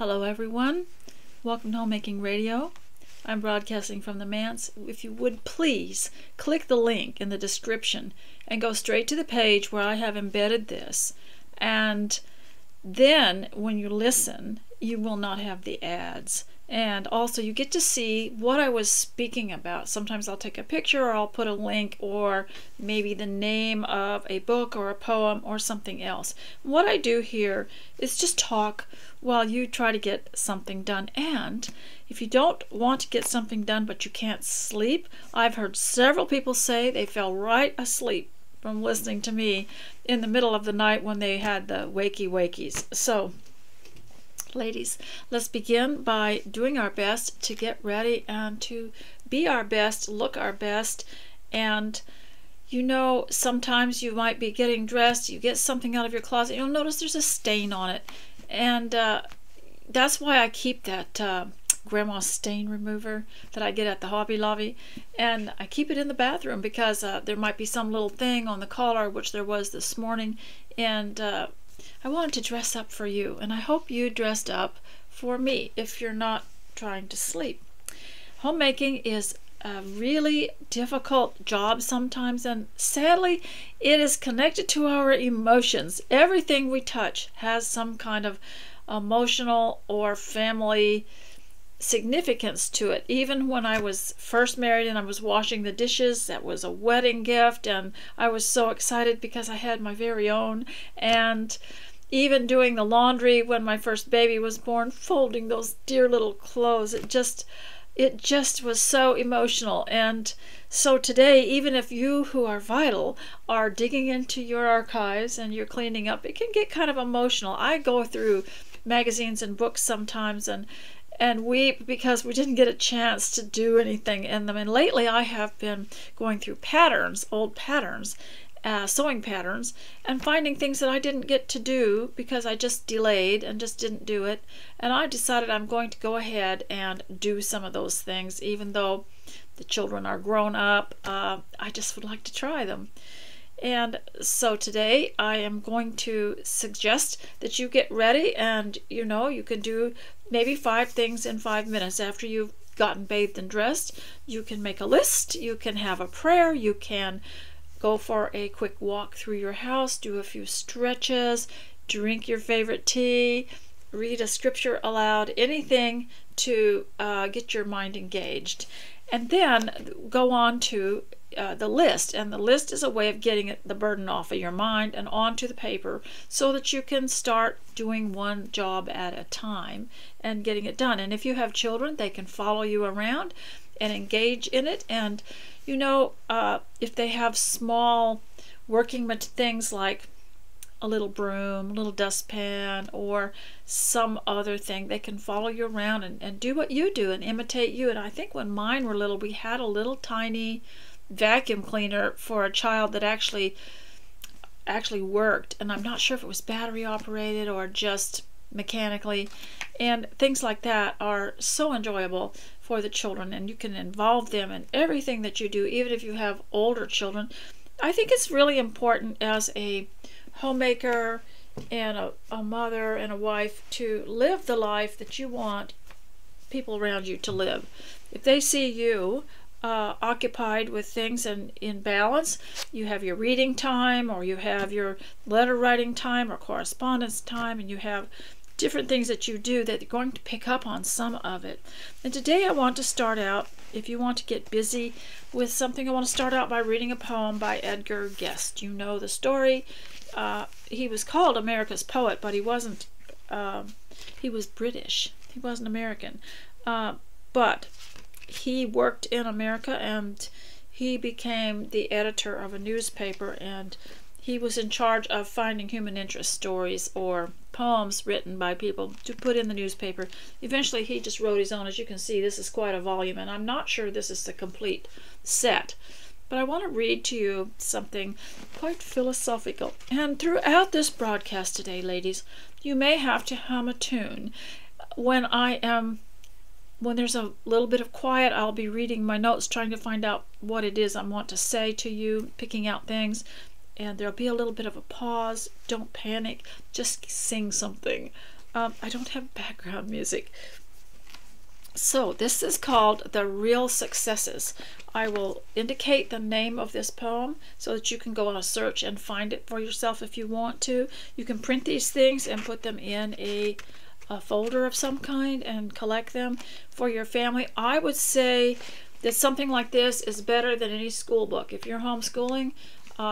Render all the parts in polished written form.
Hello everyone, welcome to Homemaking Radio. I'm broadcasting from the manse. If you would please click the link in the description and go straight to the page where I have embedded this, and then when you listen you will not have the ads, and also you get to see what I was speaking about. Sometimes I'll take a picture or I'll put a link or maybe the name of a book or a poem or something else. What I do here is just talk while you try to get something done. And if you don't want to get something done but you can't sleep, I've heard several people say they fell right asleep from listening to me in the middle of the night when they had the wakies. So ladies, let's begin by doing our best to get ready and to be our best, look our best. And you know, sometimes you might be getting dressed, you get something out of your closet, you'll notice there's a stain on it. And that's why I keep that grandma's stain remover that I get at the Hobby Lobby, and I keep it in the bathroom because there might be some little thing on the collar, which there was this morning, and I wanted to dress up for you, and I hope you dressed up for me if you're not trying to sleep. Homemaking is a really difficult job sometimes, and sadly it is connected to our emotions. Everything we touch has some kind of emotional or family significance to it. Even when I was first married and I was washing the dishes, that was a wedding gift, and I was so excited because I had my very own. And even doing the laundry when my first baby was born, folding those dear little clothes, it just was so emotional. And so today, even if you who are vital are digging into your archives and you're cleaning up, it can get kind of emotional. I go through magazines and books sometimes and weep because we didn't get a chance to do anything in them. And lately I have been going through patterns, old patterns, sewing patterns, and finding things that I didn't get to do because I just delayed and just didn't do it. And I decided I'm going to go ahead and do some of those things, even though the children are grown up. I just would like to try them. And so today I am going to suggest that you get ready, and you know, you can do maybe 5 things in 5 minutes after you've gotten bathed and dressed. You can make a list, you can have a prayer, you can go for a quick walk through your house, do a few stretches, drink your favorite tea, read a scripture aloud, anything to get your mind engaged. And then go on to the list. And the list is a way of getting the burden off of your mind and onto the paper so that you can start doing one job at a time and getting it done. And if you have children, they can follow you around and engage in it. And you know, if they have small working things like a little broom, a little dustpan, or some other thing, they can follow you around and do what you do and imitate you. And I think when mine were little, we had a little tiny vacuum cleaner for a child that actually worked, and I'm not sure if it was battery operated or just mechanically. And things like that are so enjoyable for the children, and you can involve them in everything that you do, even if you have older children. I think it's really important as a homemaker and a mother and a wife to live the life that you want people around you to live. If they see you occupied with things and in balance, you have your reading time, or you have your letter writing time or correspondence time, and you have different things that you do, that you're going to pick up on some of it. And today I want to start out, if you want to get busy with something, I want to start out by reading a poem by Edgar Guest. You know the story. He was called America's poet, but he wasn't. He was British. He wasn't American. But he worked in America, and he became the editor of a newspaper, and he was in charge of finding human interest stories or poems written by people to put in the newspaper. Eventually he just wrote his own. As you can see, this is quite a volume, and I'm not sure this is the complete set. But I want to read to you something quite philosophical. And throughout this broadcast today, ladies, you may have to hum a tune. When there's a little bit of quiet, I'll be reading my notes, trying to find out what it is I want to say to you, picking out things. And there'll be a little bit of a pause. Don't panic. Just sing something. I don't have background music. So this is called The Real Successes. I will indicate the name of this poem so that you can go on a search and find it for yourself if you want to. You can print these things and put them in a folder of some kind and collect them for your family. I would say that something like this is better than any school book. If you're homeschooling,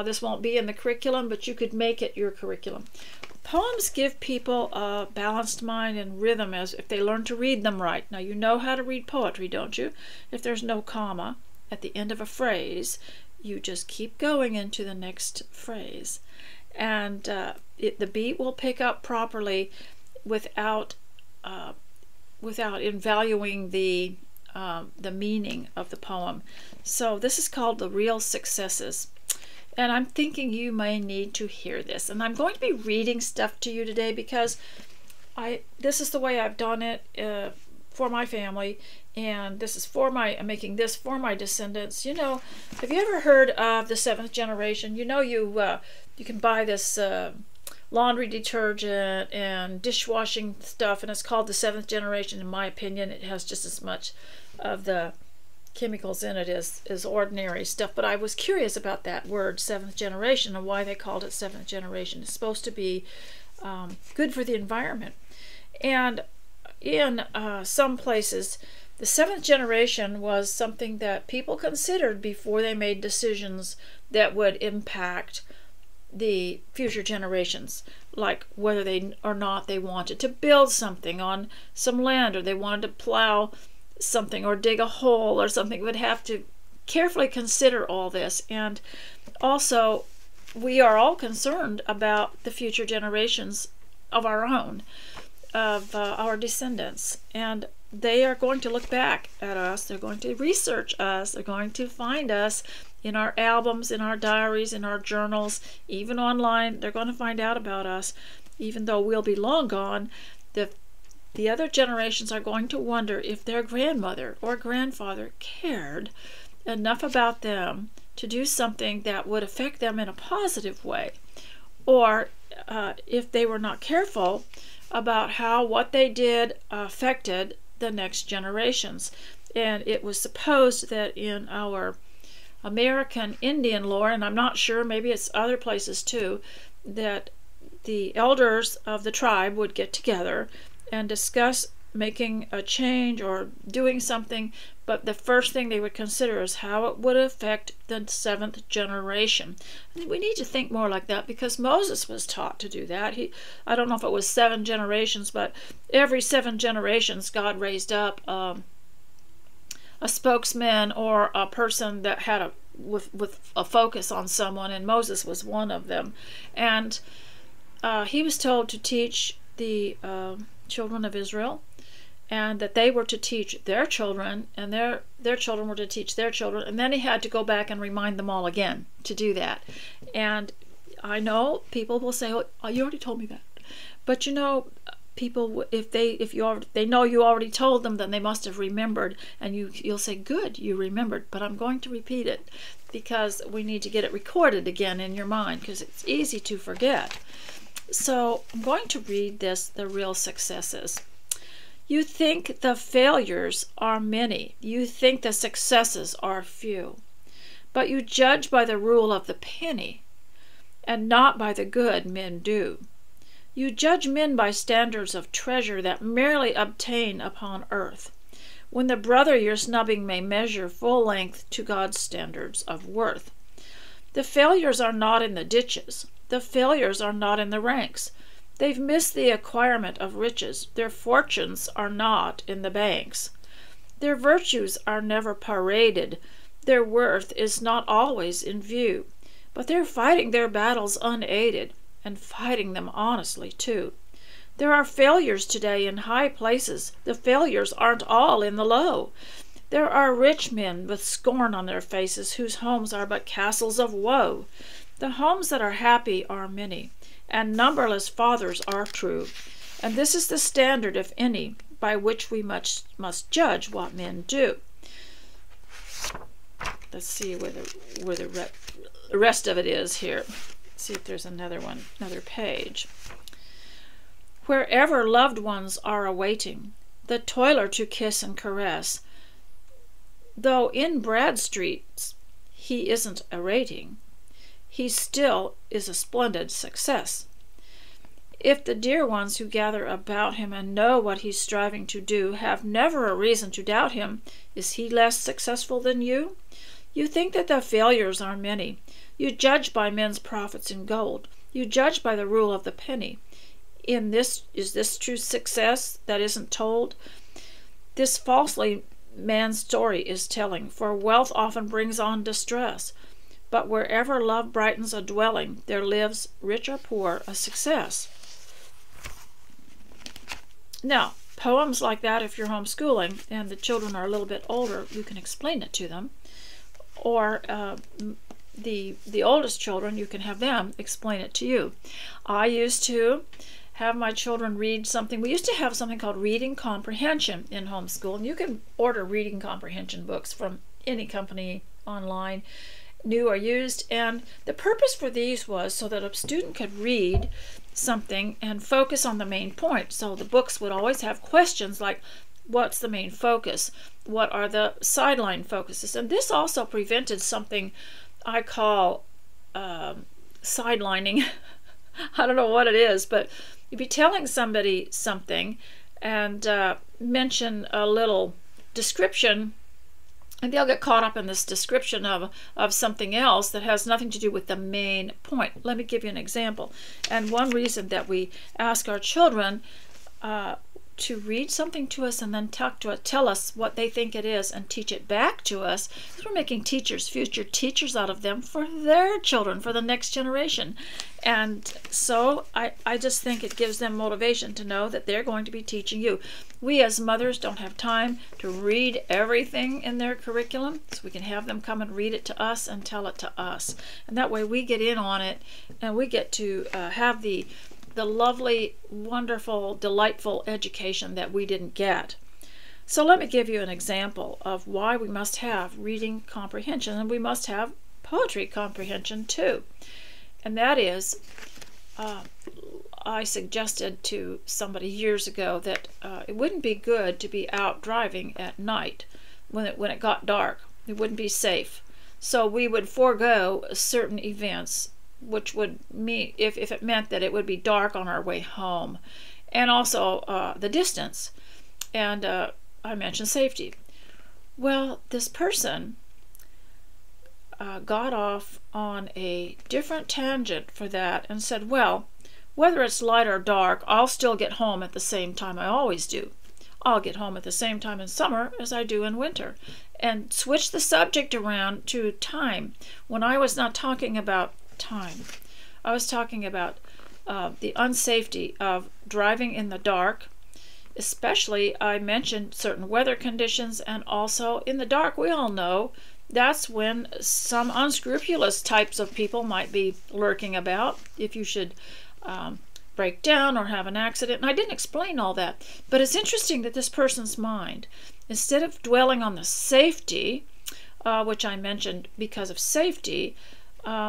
this won't be in the curriculum, but you could make it your curriculum. Poems give people a balanced mind and rhythm as if they learn to read them right. Now, you know how to read poetry, don't you? If there's no comma at the end of a phrase, you just keep going into the next phrase. And the beat will pick up properly without invaluing the meaning of the poem. So this is called The Real Successes. And I'm thinking you may need to hear this. And I'm going to be reading stuff to you today because this is the way I've done it for my family. And this is I'm making this for my descendants. You know, have you ever heard of the seventh generation? You know, you can buy this laundry detergent and dishwashing stuff, and it's called the seventh generation. In my opinion, it has just as much of the chemicals in it as ordinary stuff, but I was curious about that word seventh generation and why they called it seventh generation. It's supposed to be good for the environment, and in some places the seventh generation was something that people considered before they made decisions that would impact the future generations, like whether they or not they wanted to build something on some land, or they wanted to plow something or dig a hole or something. Would have to carefully consider all this. And also, we are all concerned about the future generations of our own, of our descendants, and they are going to look back at us, they're going to research us, they're going to find us in our albums, in our diaries, in our journals, even online. They're going to find out about us. Even though we'll be long gone, the other generations are going to wonder if their grandmother or grandfather cared enough about them to do something that would affect them in a positive way, or if they were not careful about how what they did affected the next generations. And it was supposed that in our American Indian lore, and I'm not sure, maybe it's other places too, that the elders of the tribe would get together and discuss making a change or doing something, but the first thing they would consider is how it would affect the seventh generation. I think we need to think more like that, because Moses was taught to do that. I don't know if it was 7 generations, but every 7 generations God raised up a spokesman or a person that had with a focus on someone, and Moses was one of them. And he was told to teach the children of Israel, and that they were to teach their children, and their children were to teach their children, and then he had to go back and remind them all again to do that. And I know people will say, "Oh, you already told me that," but you know, people, if they know you already told them, then they must have remembered, and you'll say, "Good, you remembered," but I'm going to repeat it because we need to get it recorded again in your mind, because it's easy to forget. So I'm going to read this, The Real Successes. You think the failures are many. You think the successes are few. But you judge by the rule of the penny, and not by the good men do. You judge men by standards of treasure that merely obtain upon earth, when the brother you're snubbing may measure full length to God's standards of worth. The failures are not in the ditches. The failures are not in the ranks. They've missed the acquirement of riches. Their fortunes are not in the banks. Their virtues are never paraded. Their worth is not always in view. But they're fighting their battles unaided, and fighting them honestly, too. There are failures today in high places. The failures aren't all in the low. There are rich men with scorn on their faces, whose homes are but castles of woe. The homes that are happy are many, and numberless fathers are true. And this is the standard, if any, by which we must judge what men do. Let's see where the rest of it is here. Let's see if there's another page. Wherever loved ones are awaiting the toiler to kiss and caress, though in Bradstreet's he isn't a rating, he still is a splendid success. If the dear ones who gather about him and know what he's striving to do have never a reason to doubt him, is he less successful than you? You think that the failures are many. You judge by men's profits in gold. You judge by the rule of the penny. Is this true success that isn't told? This falsely man's story is telling, for wealth often brings on distress. But wherever love brightens a dwelling, there lives, rich or poor, a success. Now, poems like that, if you're homeschooling and the children are a little bit older, you can explain it to them. Or the oldest children, you can have them explain it to you. I used to have my children read something. We used to have something called reading comprehension in homeschool, and you can order reading comprehension books from any company online, new or used, and the purpose for these was so that a student could read something and focus on the main point. So the books would always have questions like, what's the main focus? What are the sideline focuses? And this also prevented something I call sidelining. I don't know what it is, but you'd be telling somebody something and mention a little description, and they'll get caught up in this description of something else that has nothing to do with the main point. Let me give you an example. And one reason that we ask our children to read something to us and then tell us what they think it is and teach it back to us, is we're making future teachers out of them for their children, for the next generation. And so I just think it gives them motivation to know that they're going to be teaching you. We as mothers don't have time to read everything in their curriculum, so we can have them come and read it to us and tell it to us. And that way we get in on it and we get to have the lovely, wonderful, delightful education that we didn't get. So let me give you an example of why we must have reading comprehension, and we must have poetry comprehension too. And that is, I suggested to somebody years ago that it wouldn't be good to be out driving at night when it got dark. It wouldn't be safe. So we would forego certain events, which would mean if it meant that it would be dark on our way home, and also the distance, and I mentioned safety. Well, this person got off on a different tangent for that and said, well, whether it's light or dark, I'll still get home at the same time I always do. I'll get home at the same time in summer as I do in winter, and switch the subject around to time, when I was not talking about time. I was talking about the unsafety of driving in the dark. Especially, I mentioned certain weather conditions, and also in the dark, we all know that's when some unscrupulous types of people might be lurking about, if you should break down or have an accident. And I didn't explain all that, but it's interesting that this person's mind, instead of dwelling on the safety, which I mentioned because of safety,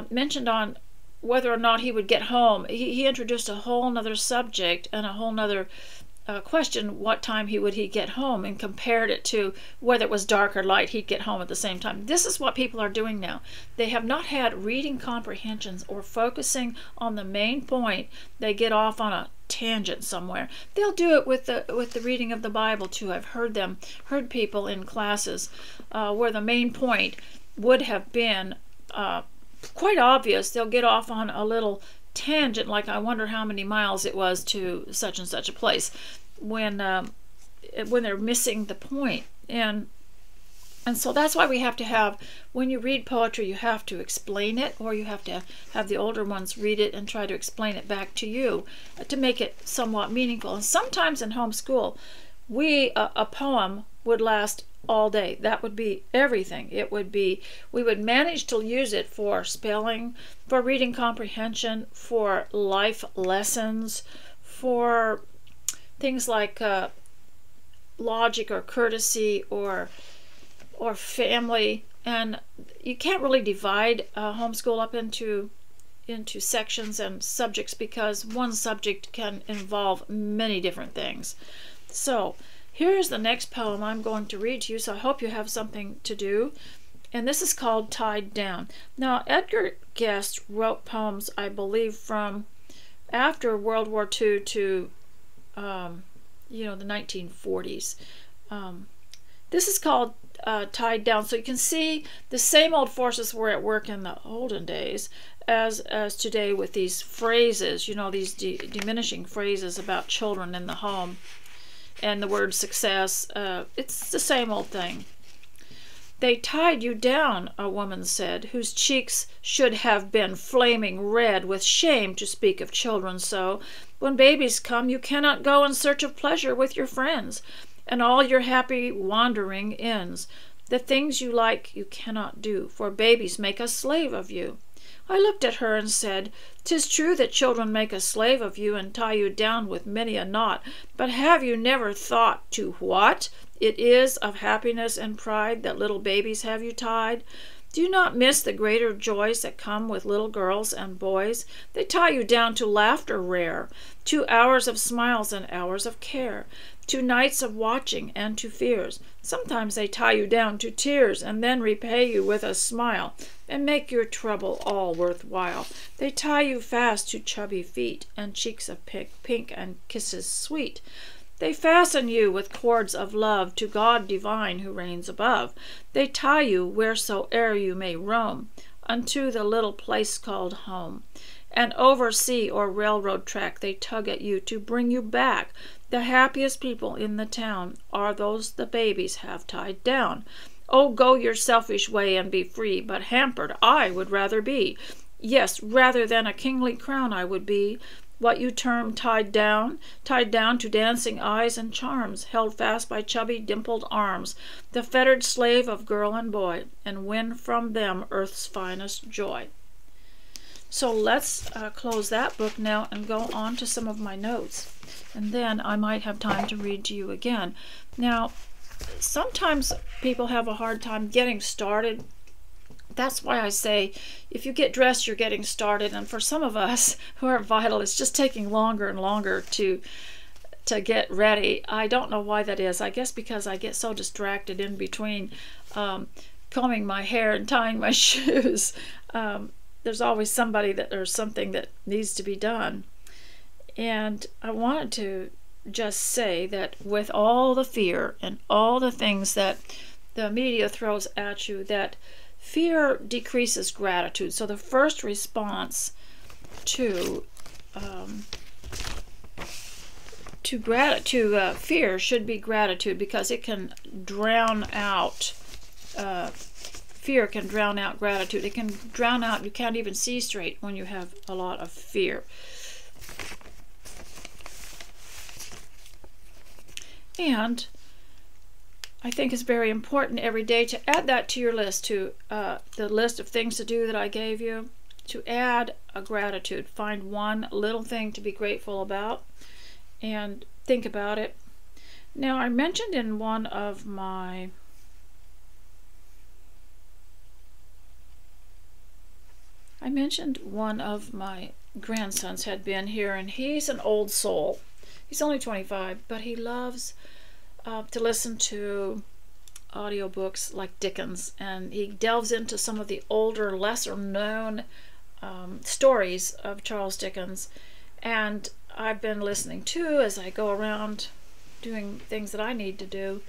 mentioned on whether or not he would get home. He introduced a whole nother subject and a whole nother question, what time would he get home, and compared it to whether it was dark or light, he'd get home at the same time. This is what people are doing now. They have not had reading comprehensions or focusing on the main point. They get off on a tangent somewhere. They'll do it with the reading of the Bible too. I've heard people in classes where the main point would have been quite obvious. They'll get off on a little tangent, like I wonder how many miles it was to such and such a place, when they're missing the point. And so that's why we have to have, when you read poetry, you have to explain it, or you have to have the older ones read it and try to explain it back to you to make it somewhat meaningful. And sometimes in homeschool, a poem would last all day. That would be everything. We would manage to use it for spelling, for reading comprehension, for life lessons, for things like logic or courtesy or family. And you can't really divide homeschool up into into sections and subjects because one subject can involve many different things. So here's the next poem I'm going to read to you, so I hope you have something to do. And this is called Tied Down. Now, Edgar Guest wrote poems, I believe, from after World War II to, the 1940s. This is called Tied Down. So you can see the same old forces were at work in the olden days as today with these phrases, these diminishing phrases about children in the home and the word success. It's the same old thing. They tied you down, a woman said, whose cheeks should have been flaming red with shame to speak of children so. When babies come, you cannot go in search of pleasure with your friends, and all your happy wandering ends. The things you like you cannot do, for babies make a slave of you. I looked at her and said, "'Tis true that children make a slave of you and tie you down with many a knot, but have you never thought to what it is of happiness and pride that little babies have you tied? Do you not miss the greater joys that come with little girls and boys? They tie you down to laughter rare, to hours of smiles and hours of care, to nights of watching and to fears. Sometimes they tie you down to tears and then repay you with a smile and make your trouble all worthwhile. They tie you fast to chubby feet and cheeks of pink and kisses sweet. They fasten you with cords of love to God divine who reigns above. They tie you wheresoe'er you may roam, unto the little place called home. And over sea or railroad track they tug at you to bring you back. The happiest people in the town are those the babies have tied down. Oh, go your selfish way and be free, but hampered I would rather be. Yes, rather than a kingly crown I would be. What you term tied down to dancing eyes and charms, held fast by chubby dimpled arms, the fettered slave of girl and boy, and win from them earth's finest joy." So let's close that book now and go on to some of my notes. And then I might have time to read to you again. Now, sometimes people have a hard time getting started. That's why I say, if you get dressed, you're getting started. And for some of us who are vital, it's just taking longer and longer to get ready. I don't know why that is. I guess because I get so distracted in between combing my hair and tying my shoes. There's always somebody or something that needs to be done. And I wanted to just say that with all the fear and all the things that the media throws at you, that fear decreases gratitude. So the first response to fear should be gratitude, because it can drown out fear can drown out gratitude. It can drown out, you can't even see straight when you have a lot of fear. And I think it's very important every day to add that to your list, to the list of things to do that I gave you, to add a gratitude. Find one little thing to be grateful about and think about it. Now, I mentioned in one of my grandsons had been here, and he's an old soul. He's only 25, but he loves to listen to audiobooks like Dickens, and he delves into some of the older, lesser known stories of Charles Dickens, and I've been listening to as I go around doing things that I need to do.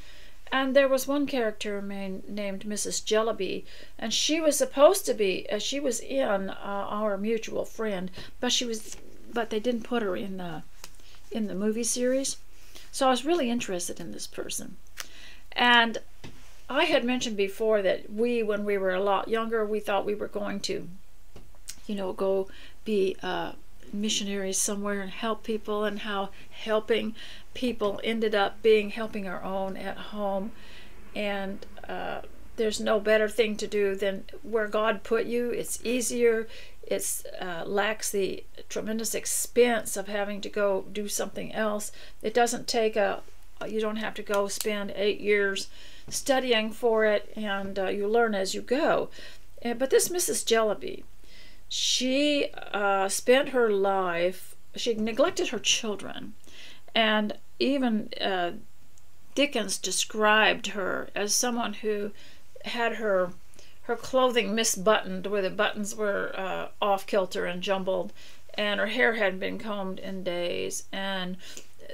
And there was one character named Mrs. Jellyby, and she was supposed to be, she was in Our Mutual Friend, but they didn't put her in the movie series. So I was really interested in this person. And I had mentioned before that when we were a lot younger, we thought we were going to, go be missionaries somewhere and help people, and how helping people ended up being helping our own at home. And there's no better thing to do than where God put you. It's easier. It lacks the tremendous expense of having to go do something else. It doesn't take you don't have to go spend 8 years studying for it, and you learn as you go. But this Mrs. Jellyby, She spent her life, she neglected her children, and even Dickens described her as someone who had her clothing misbuttoned, where the buttons were off kilter and jumbled, and her hair hadn't been combed in days, and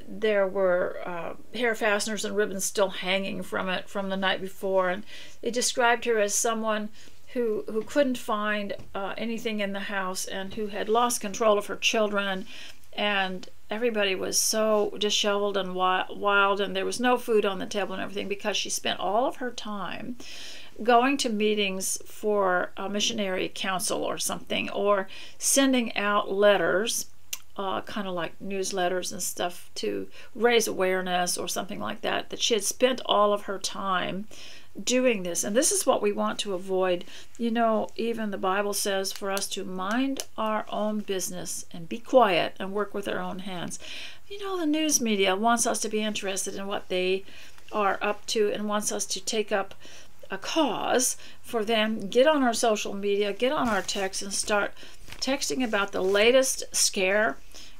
there were hair fasteners and ribbons still hanging from it from the night before. And it described her as someone who couldn't find anything in the house, and who had lost control of her children, and everybody was so disheveled and wild, and there was no food on the table and everything, because she spent all of her time going to meetings for a missionary council or something, or sending out letters, kind of like newsletters and stuff, to raise awareness or something like that, that she had spent all of her time doing this. And this is what we want to avoid. You know, even the Bible says for us to mind our own business and be quiet and work with our own hands. You know, the news media wants us to be interested in what they are up to, and wants us to take up a cause for them. Get on our social media, get on our text, and start texting about the latest scare.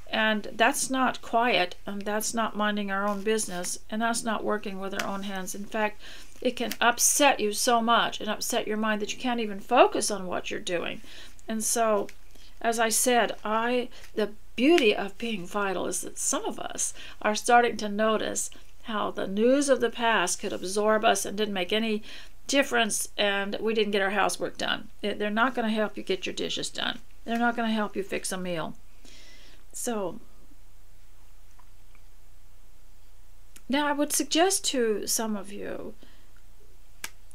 And that's not quiet, and that's not minding our own business, and that's not working with our own hands. In fact, it can upset you so much and upset your mind that you can't even focus on what you're doing. And so, as I said, the beauty of being vital is that some of us are starting to notice how the news of the past could absorb us and didn't make any difference, and we didn't get our housework done. They're not going to help you get your dishes done. They're not going to help you fix a meal. So, now I would suggest to some of you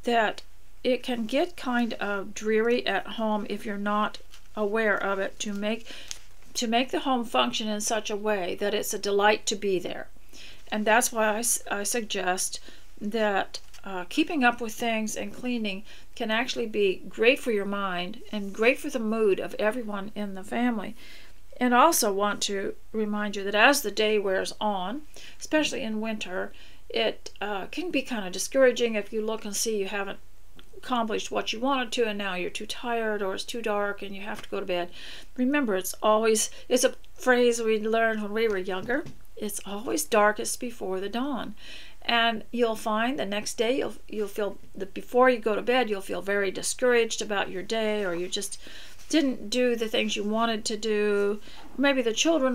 that it can get kind of dreary at home if you're not aware of it, to make the home function in such a way that it's a delight to be there. And that's why I suggest that keeping up with things and cleaning can actually be great for your mind and great for the mood of everyone in the family. And also want to remind you that as the day wears on, especially in winter, it can be kind of discouraging if you look and see you haven't accomplished what you wanted to, and now you're too tired, or it's too dark and you have to go to bed. Remember, it's a phrase we learned when we were younger. It's always darkest before the dawn. And you'll find the next day you'll feel that before you go to bed, you'll feel very discouraged about your day, or you just didn't do the things you wanted to do. Maybe the children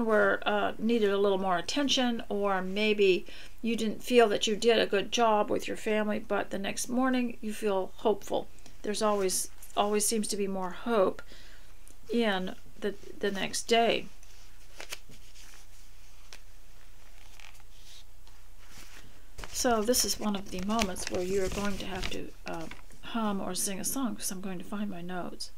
needed a little more attention, or maybe you didn't feel that you did a good job with your family, but the next morning you feel hopeful. There's always seems to be more hope in the next day. So this is one of the moments where you're going to have to hum or sing a song, because I'm going to find my notes.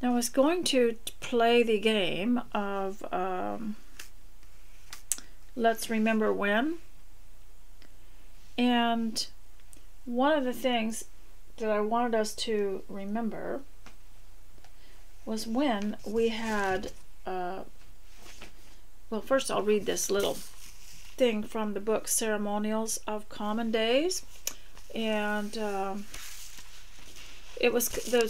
Now I was going to play the game of Let's Remember When. And one of the things that I wanted us to remember was when we had, well, first I'll read this little thing from the book Ceremonials of Common Days. And the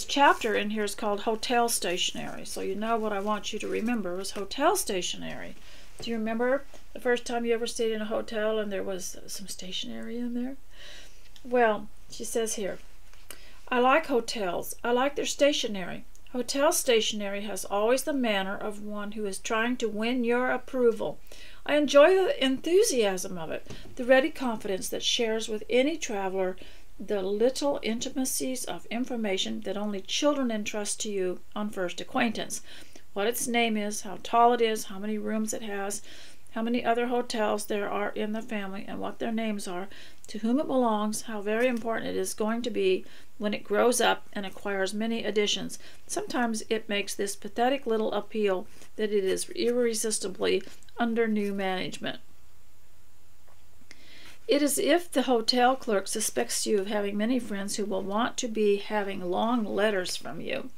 chapter in here is called Hotel Stationery. So you know what I want you to remember was hotel stationery. Do you remember the first time you ever stayed in a hotel and there was some stationery in there? Well, she says here, I like hotels. I like their stationery. Hotel stationery has always the manner of one who is trying to win your approval. I enjoy the enthusiasm of it, the ready confidence that shares with any traveler the little intimacies of information that only children entrust to you on first acquaintance. What its name is, how tall it is, how many rooms it has, how many other hotels there are in the family, and what their names are, to whom it belongs, how very important it is going to be when it grows up and acquires many additions. Sometimes it makes this pathetic little appeal that it is irresistibly under new management. It is if the hotel clerk suspects you of having many friends who will want to be having long letters from you.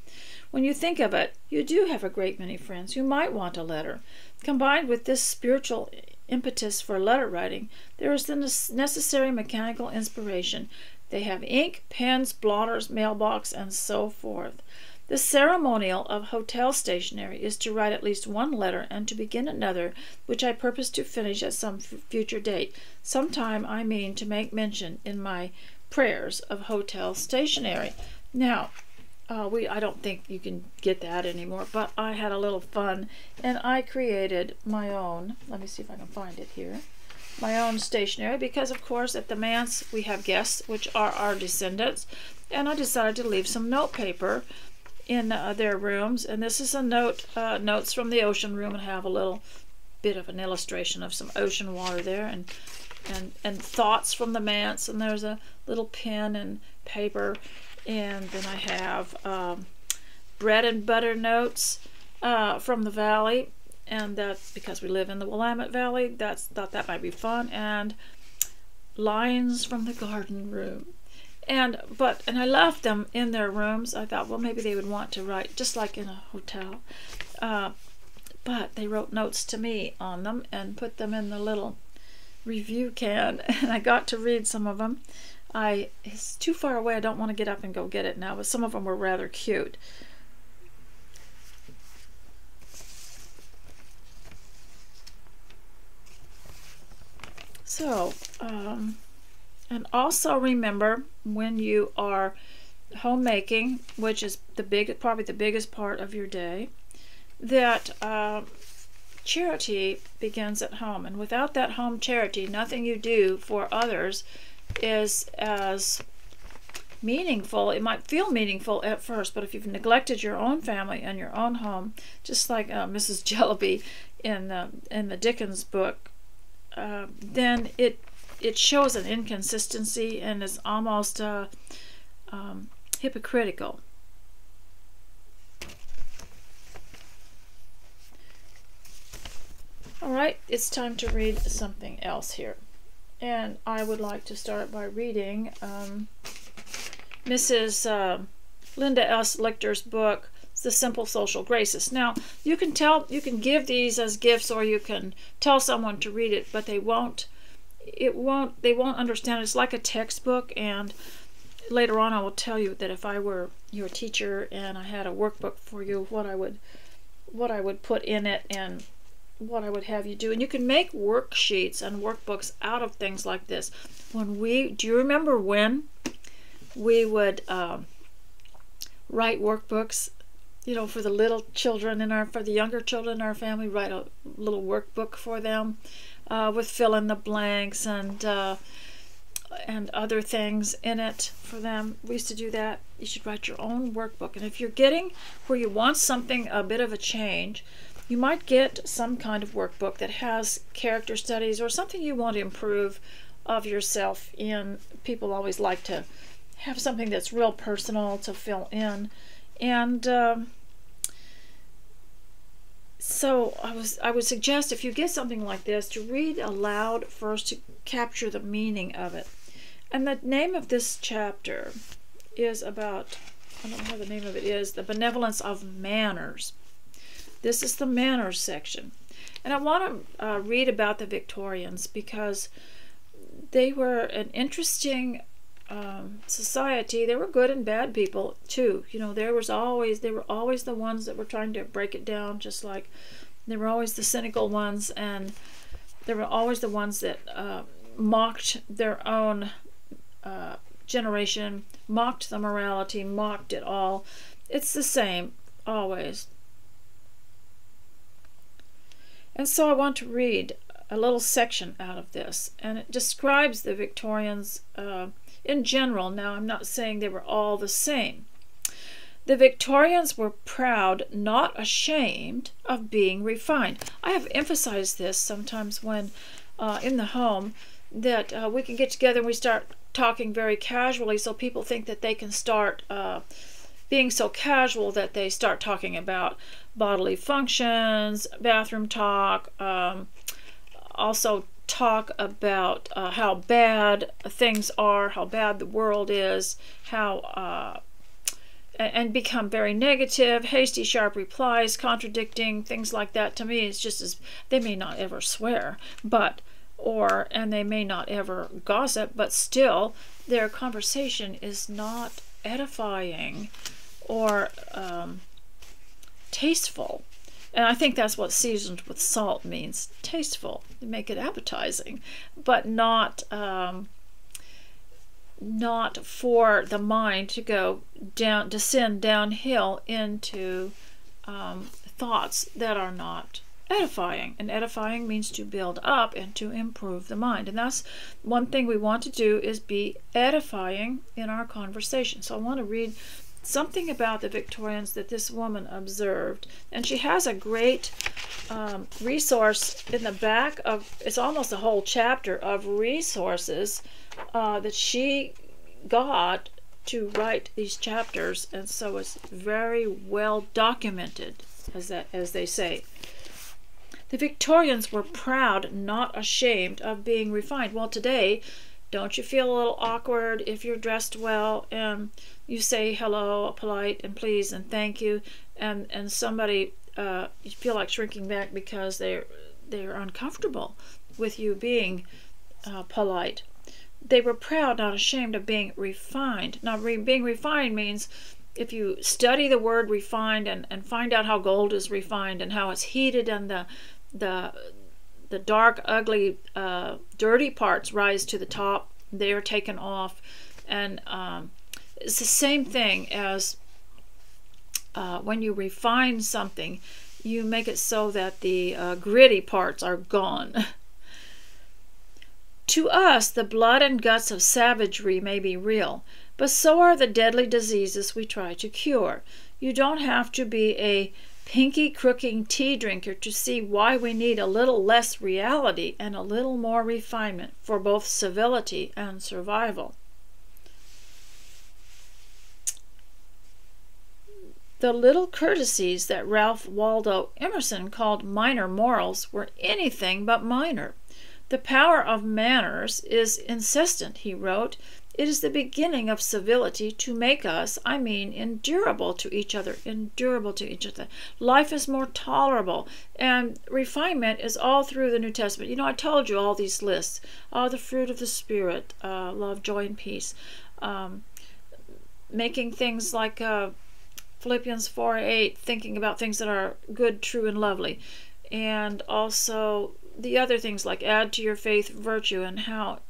When you think of it, you do have a great many friends who might want a letter. Combined with this spiritual impetus for letter writing, there is the necessary mechanical inspiration. They have ink, pens, blotters, mailbox, and so forth. The ceremonial of hotel stationery is to write at least one letter and to begin another, which I purpose to finish at some future date. Sometime I mean to make mention in my prayers of hotel stationery. Now, I don't think you can get that anymore, but I had a little fun and I created my own. Let me see if I can find it here. My own stationery, because of course at the manse we have guests, which are our descendants, and I decided to leave some note paper in their rooms. And this is a notes from the ocean room, and have a little bit of an illustration of some ocean water there, and thoughts from the manse. And there's a little pen and paper, and then I have bread and butter notes from the valley. And that's because we live in the Willamette Valley. Thought that might be fun. And lines from the garden room. And I left them in their rooms. I thought, well, maybe they would want to write just like in a hotel. But they wrote notes to me on them and put them in the little review can. And I got to read some of them. It's too far away. I don't want to get up and go get it now. But some of them were rather cute. So, and also remember, when you are homemaking, which is probably the biggest part of your day, that charity begins at home. And without that home charity, nothing you do for others is as meaningful. It might feel meaningful at first, but if you've neglected your own family and your own home, just like Mrs. Jellyby in the Dickens book, then it shows an inconsistency and is almost hypocritical. All right, it's time to read something else here. And I would like to start by reading Mrs. Linda S. Lichter's book, The Simple Social Graces. Now, you can give these as gifts, or you can tell someone to read it, but they won't understand. It's like a textbook. And later on I will tell you that if I were your teacher and I had a workbook for you, what I would put in it and what I would have you do. And you can make worksheets and workbooks out of things like this. Do you remember when we would write workbooks, for the little children for the younger children in our family, write a little workbook for them with fill in the blanks and other things in it for them. We used to do that. You should write your own workbook. And if you're getting where you want something, a bit of a change, you might get some kind of workbook that has character studies or something you want to improve of yourself in. People always like to have something that's real personal to fill in. And so I would suggest, if you get something like this, to read aloud first to capture the meaning of it. And the name of this chapter is about, I don't know what the name of it is, The Benevolence of Manners. This is the manners section. And I want to read about the Victorians, because they were an interesting society. They were good and bad people too. They were always the ones that were trying to break it down, just like they were always the cynical ones, and they were always the ones that mocked their own generation, mocked the morality, mocked it all. It's the same always. And so I want to read a little section out of this, and it describes the Victorians in general. Now, I'm not saying they were all the same. The Victorians were proud, not ashamed, of being refined. I have emphasized this sometimes when in the home, that we can get together and we start talking very casually, so people think that they can start being so casual that they start talking about bodily functions, bathroom talk, also talk about how bad things are, how bad the world is, and become very negative, hasty, sharp replies, contradicting, things like that. To me, it's just as, they may not ever swear, and they may not ever gossip, but still, their conversation is not edifying or tasteful. And I think that's what seasoned with salt means, tasteful. You make it appetizing, but not for the mind to go down, descend downhill into thoughts that are not edifying. And edifying means to build up and to improve the mind. And that's one thing we want to do, is be edifying in our conversation. So I want to read something about the Victorians that this woman observed. And she has a great resource in the back of, it's almost a whole chapter of resources that she got to write these chapters. And so it's very well documented, as they say. The Victorians were proud, not ashamed of being refined. Well, today, don't you feel a little awkward if you're dressed well and you say hello, polite, and please, and thank you, and somebody, you feel like shrinking back because they're uncomfortable with you being polite. They were proud, not ashamed of being refined. Now, being refined means, if you study the word refined and find out how gold is refined and how it's heated and the dark, ugly, dirty parts rise to the top, they are taken off. And it's the same thing as when you refine something, you make it so that the gritty parts are gone. To us, the blood and guts of savagery may be real, but so are the deadly diseases we try to cure. You don't have to be a pinky crooking tea drinker to see why we need a little less reality and a little more refinement for both civility and survival. The little courtesies that Ralph Waldo Emerson called minor morals were anything but minor. The power of manners is insistent, he wrote. It is the beginning of civility to make us, endurable to each other, Life is more tolerable, and refinement is all through the New Testament. You know, I told you all these lists. The fruit of the Spirit, love, joy, and peace. Making things like Philippians 4:8, thinking about things that are good, true, and lovely. And also the other things like add to your faith virtue, and how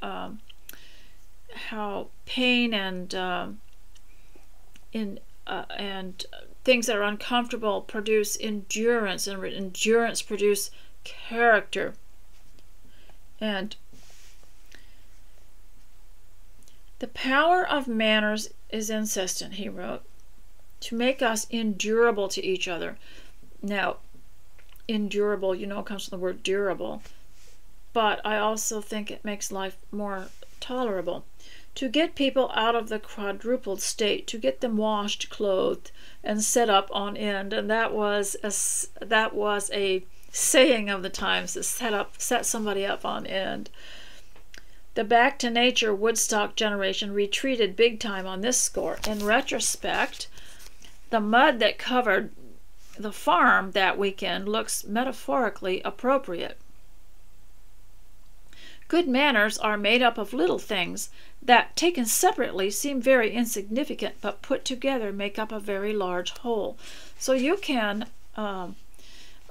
pain and things that are uncomfortable produce endurance, and endurance produce character. And the power of manners is insistent, he wrote, to make us endurable to each other. Now, endurable, comes from the word durable, but I also think it makes life more tolerable. To get people out of the quadrupled state, to get them washed, clothed, and set up on end. And that was a saying of the times, to set somebody up on end. The back to nature Woodstock generation retreated big time on this score. In retrospect, the mud that covered the farm that weekend looks metaphorically appropriate. Good manners are made up of little things that, taken separately, seem very insignificant, but put together make up a very large whole. So you can, a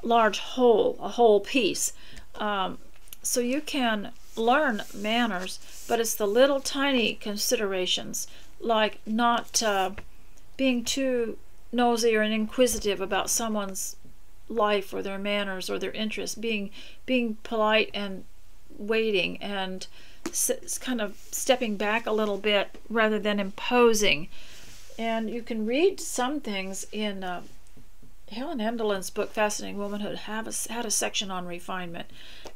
whole piece. So you can learn manners, but it's the little tiny considerations, like not being too nosy or inquisitive about someone's life or their manners or their interests, being polite and waiting and kind of stepping back a little bit rather than imposing. And you can read some things in Helen Endelin's book Fascinating Womanhood had a section on refinement,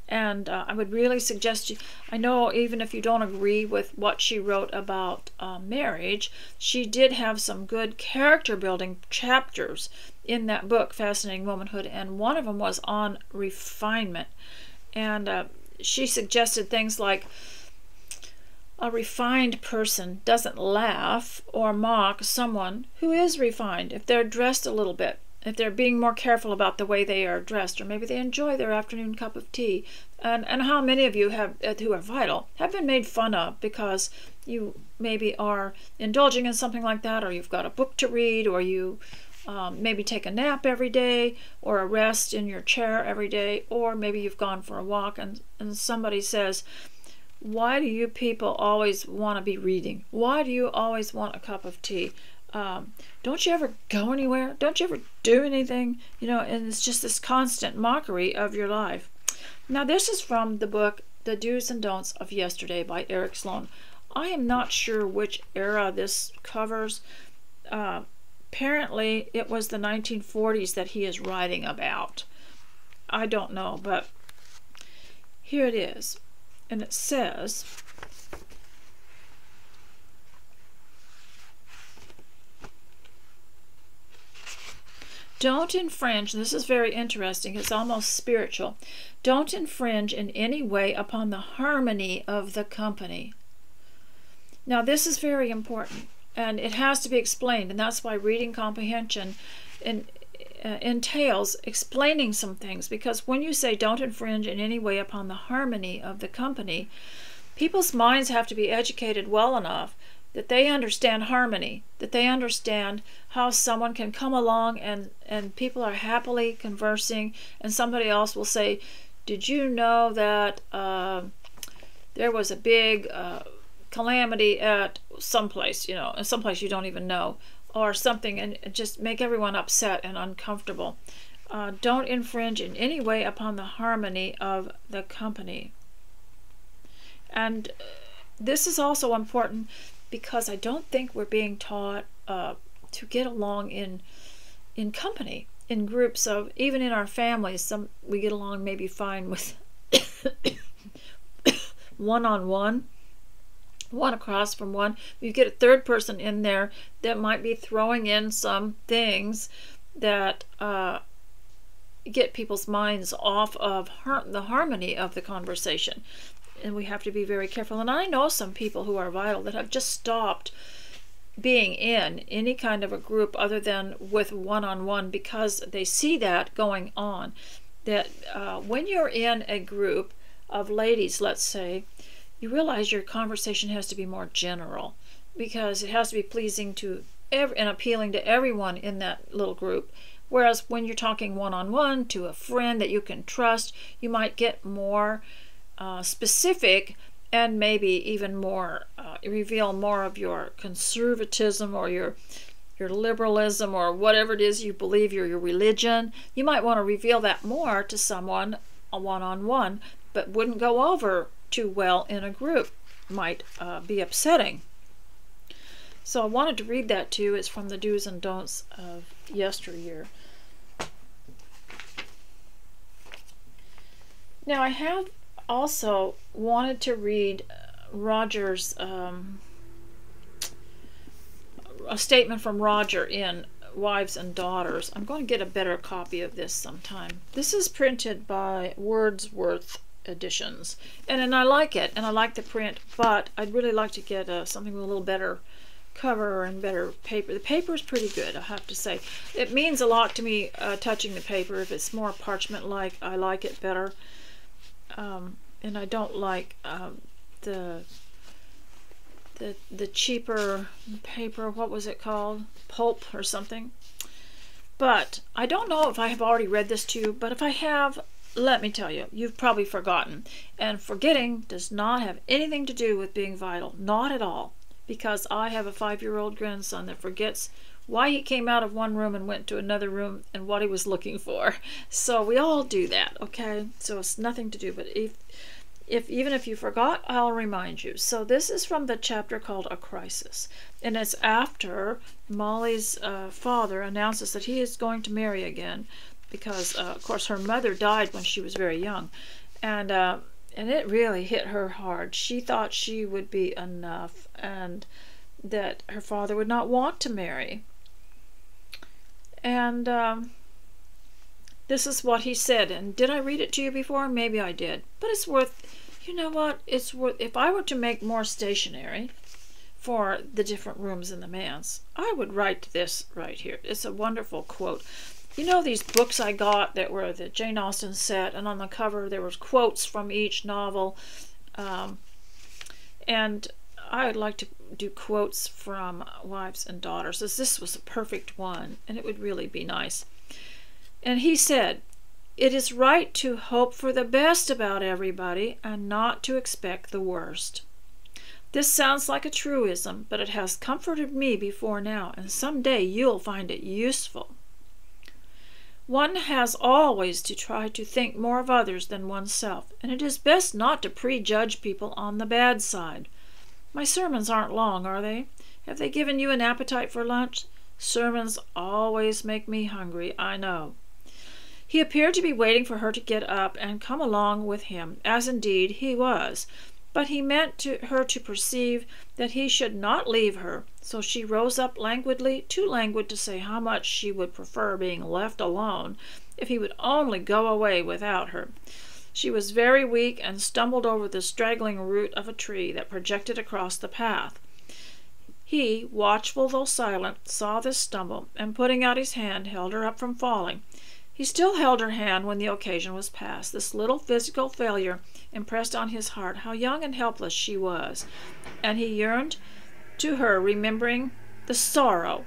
and I would really suggest you, I know even if you don't agree with what she wrote about marriage, she did have some good character building chapters in that book Fascinating Womanhood, and one of them was on refinement. And she suggested things like, a refined person doesn't laugh or mock someone who is refined if they're dressed a little bit if they're being more careful about the way they are dressed, or maybe they enjoy their afternoon cup of tea. And how many of you have, who are vital, have been made fun of because you maybe are indulging in something like that, or you've got a book to read, or you maybe take a nap every day, or a rest in your chair every day, or maybe you've gone for a walk and somebody says, why do you people always want to be reading? Why do you always want a cup of tea? Don't you ever go anywhere? Don't you ever do anything? And it's just this constant mockery of your life. Now, this is from the book The Do's and Don'ts of Yesterday by Eric Sloane. I am not sure which era this covers. Apparently, it was the 1940s that he is writing about. I don't know, but here it is. And it says, don't infringe, this is very interesting, it's almost spiritual. Don't infringe in any way upon the harmony of the company. Now, this is very important, and it has to be explained, and that's why reading comprehension entails explaining some things, because when you say don't infringe in any way upon the harmony of the company, people's minds have to be educated well enough that they understand harmony, that they understand how someone can come along and people are happily conversing, and somebody else will say, did you know that there was a big calamity at someplace, someplace you don't even know, or something, and just make everyone upset and uncomfortable. Don't infringe in any way upon the harmony of the company. And this is also important because I don't think we're being taught to get along in company, in groups of, even in our families. We get along maybe fine with one-on-one, one across from one. You get a third person in there that might be throwing in some things that get people's minds off of the harmony of the conversation. And we have to be very careful. And I know some people who are vital that have just stopped being in any kind of a group other than with one-on-one because they see that going on. That when you're in a group of ladies, let's say, you realize your conversation has to be more general because it has to be pleasing to and appealing to everyone in that little group. Whereas when you're talking one-on-one to a friend that you can trust, you might get more specific and maybe even more reveal more of your conservatism or your liberalism or whatever it is you believe, your religion. You might want to reveal that more to someone one-on-one, but wouldn't go over too well in a group. Might be upsetting. So I wanted to read that to you. It's from the Do's and Don'ts of Yesteryear. Now I have also wanted to read Roger's a statement from Roger in Wives and Daughters. I'm going to get a better copy of this sometime. This is printed by Wordsworth Editions, and I like it, and I like the print, but I'd really like to get something with a little better cover and better paper. The paper is pretty good, I have to say. It means a lot to me touching the paper. If it's more parchment-like, I like it better. And I don't like the cheaper paper. What was it called? Pulp or something. But I don't know if I have already read this to you, but if I have, let me tell you, you've probably forgotten. And forgetting does not have anything to do with being vital. Not at all. Because I have a 5-year-old grandson that forgets why he came out of one room and went to another room and what he was looking for. So we all do that, okay? So it's nothing to do, but even if you forgot, I'll remind you. So this is from the chapter called A Crisis, and it's after Molly's father announces that he is going to marry again because, of course, her mother died when she was very young, and it really hit her hard. She thought she would be enough and that her father would not want to marry. And this is what he said. And did I read it to you before? Maybe I did. But it's worth, you know what? It's worth, if I were to make more stationery for the different rooms in the manse, I would write this right here. It's a wonderful quote. You know these books I got that were the Jane Austen set, and on the cover there was quotes from each novel. And I would like to do quotes from Wives and Daughters, as this was a perfect one, and it would really be nice. And he said, "It is right to hope for the best about everybody and not to expect the worst." This sounds like a truism, but it has comforted me before now, and someday you'll find it useful. One has always to try to think more of others than oneself, and it is best not to prejudge people on the bad side. My sermons aren't long, are they? Have they given you an appetite for lunch? Sermons always make me hungry, I know. He appeared to be waiting for her to get up and come along with him, as indeed he was, but he meant her to perceive that he should not leave her, so she rose up languidly, too languid to say how much she would prefer being left alone if he would only go away without her. She was very weak and stumbled over the straggling root of a tree that projected across the path. He, watchful though silent, saw this stumble, and putting out his hand, held her up from falling. He still held her hand when the occasion was past. This little physical failure impressed on his heart how young and helpless she was, and he yearned to her, remembering the sorrow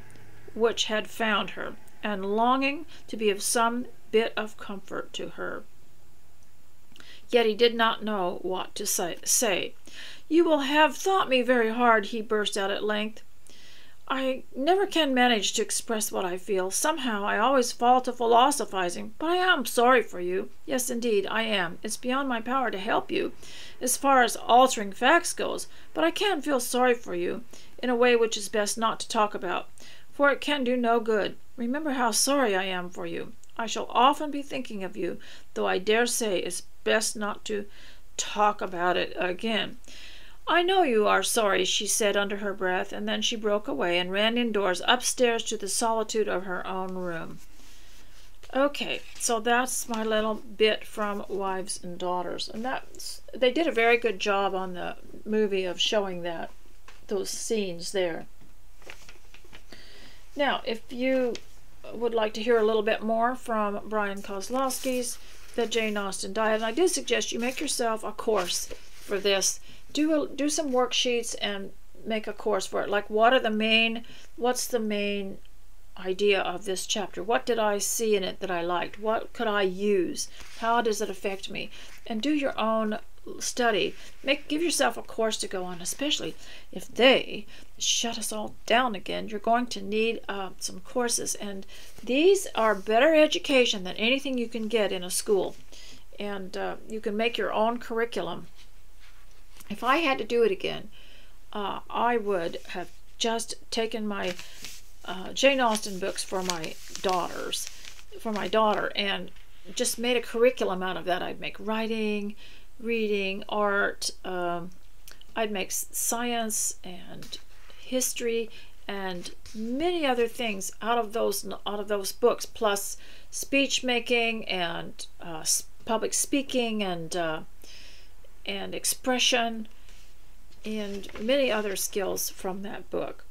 which had found her, and longing to be of some bit of comfort to her. Yet he did not know what to say. "You will have thought me very hard," he burst out at length. "I never can manage to express what I feel. Somehow I always fall to philosophizing, but I am sorry for you. Yes, indeed, I am. It's beyond my power to help you, as far as altering facts goes, but I can feel sorry for you, in a way which is best not to talk about, for it can do no good. Remember how sorry I am for you. I shall often be thinking of you, though I dare say it's best not to talk about it again." "I know you are sorry," she said under her breath, and then she broke away and ran indoors, upstairs to the solitude of her own room. Okay, so that's my little bit from Wives and Daughters, and they did a very good job on the movie of showing those scenes there. Now, if you would like to hear a little bit more from Brian Kozlowski's The Jane Austen Diet, and I did suggest you make yourself a course for this. Do some worksheets and make a course for it. Like, what's the main idea of this chapter? What did I see in it that I liked? What could I use? How does it affect me? And do your own study. Give yourself a course to go on, especially if they shut us all down again. You're going to need some courses, and these are better education than anything you can get in a school, and you can make your own curriculum. If I had to do it again, I would have just taken my Jane Austen books for my daughter, and just made a curriculum out of that. I'd make writing, reading, art, I'd make science and history and many other things out of those books, plus speech making and public speaking and expression and many other skills from that book.